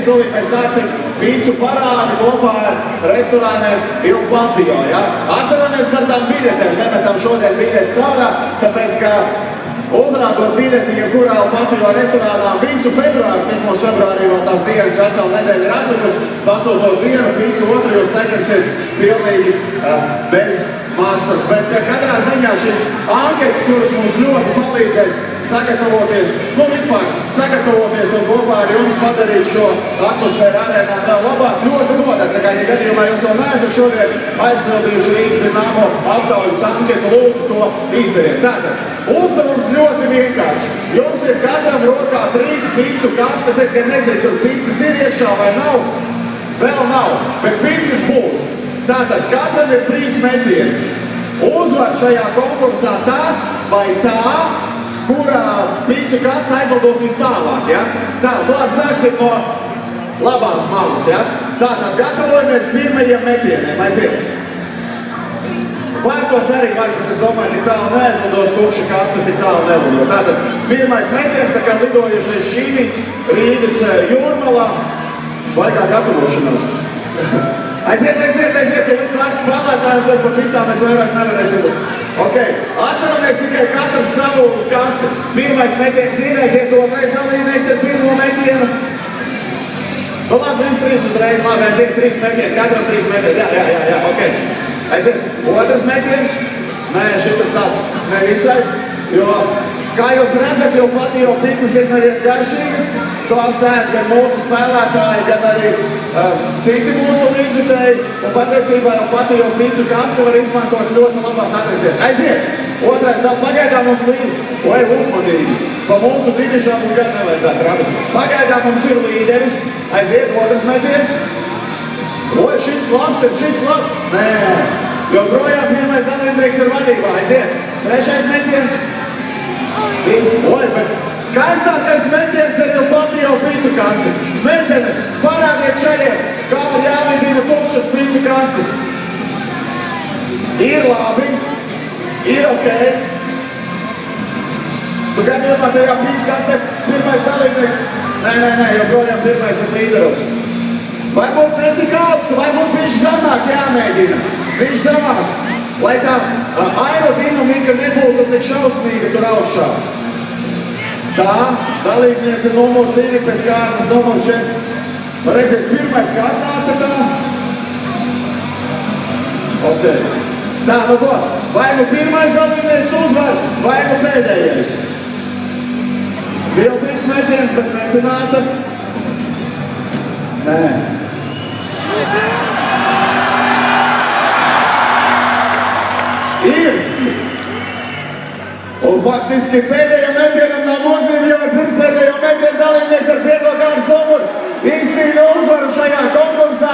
stulīt mēs sāksim pīcu parādi kopā ar restorāniem Il Patio, ja? Atceramies par tām biļetēm, nemetam šodien biļetes ārā, tāpēc, ka uzrādot biļeti, jebkurā Il Patio restorānā visu februāru, cik mums februārī vēl tās dienas veselu nedēļu ir atlikusi, pasūtot vienu pīcu, otru jūs saņemsiet pilnīgi bez maksas. Bet katrā ziņā šīs anketas, kuras mums ļoti palīdzēs sagatavoties, sagatavoties un kopā ar jums padarīt šo atmosfēru arēnā vēl labāk, ļoti noder. Tā kā ja gadījumā jūs vēl neesat šodien aizpildījuši Rīgas Dinamo aptaujas anketu, lūdzu to izdariet. Tātad, uzdevums ļoti vienkārši. Jums ir katram rokā 3 pīcu kastes, es gan nezinu, tur pīcas ir iekšā vai nav. Vēl nav, bet pīcas būs. Tātad katram ir 3 metieni. Uzvar šajā konkursā tas vai tā, kurā pīcu kasta aizlidos vis tālāk. Ja? Tā, labi, sāksim no labās malas. Ja? Tātad gatavojamies pirmajiem metieniem. Aiziet. Vārtos arī var, bet es domāju, tik tālu neaizlidos, tukša kasta tik tālu nelido. Tātad pirmais metiens, tā kā lidojušais Šīmīts Rīgas jūrmalā. Baigā gatavošanos. Aiziet, ja ir klāsts spēlētāji, tad par pīcām mēs vairāk nevarēsim būt. Ok, atceramies tikai katrs savu kasti. Pirmais metiens ir, aiziet otrais dalībnieks ar pirmo metienu. Nu labi, viss 3 uzreiz, labi, aiziet 3 metieni, katram 3 metieni, jā, ok. Aiziet, otrs metiens, nē, šitas tāds nevisai, jo, kā jūs redzat, jau Patio pīcas ir nevien garšīgas, tās ēd gan mūsu spēlētāji, gan arī citi mūsu līdzjutēji, un patiesībā jau Patio pīcu kastu var izmantot ļoti labās adresēs. Aiziet! Otrais vēl pagaidām mums līderi, lai uzmanīgi, pa mūsu finišām un gan nevajadzētu radīt. Pagaidām mums ir līderis, aiziet, otrs metiens. Oi, šis labs, nē, joprojām pirmais dalībnieks ir vadībā, aiziet. Trešais metiens. Oi, bet skaistākais metiens ir Il Patio pīcu kasti. Meitenes, parādiet šajiem, kā var jāvidina tukšas pīcu kastes. Ir labi, ir ok. Tu gadījumā tajā pīcu kastē pirmais dalībnieks. Nē, joprojām pirmais ir līderos. Varbūt ne tik augstu, varbūt viņš zemāk jāmēģina. Viņš zemāk. Lai tā aerodinamika nebūtu tik šausmīga tur augšā. Tā, dalībniece numur 2 pēc kārtas numur 4. Var redzēt, pirmais kā atnāca tā. Ok. Tā, nu ko? Vai nu pirmais dalībnieks uzvar, vai nu pēdējais. Vēl 3 metiens, bet nesanāca. Nē. Ir. Un faktiski pēdējiem metienam nav nozīme, jo ar pirmspēdējo metienu dalībnieks ar 5. kārtas numuru izcīna uzvaru šajā konkursā.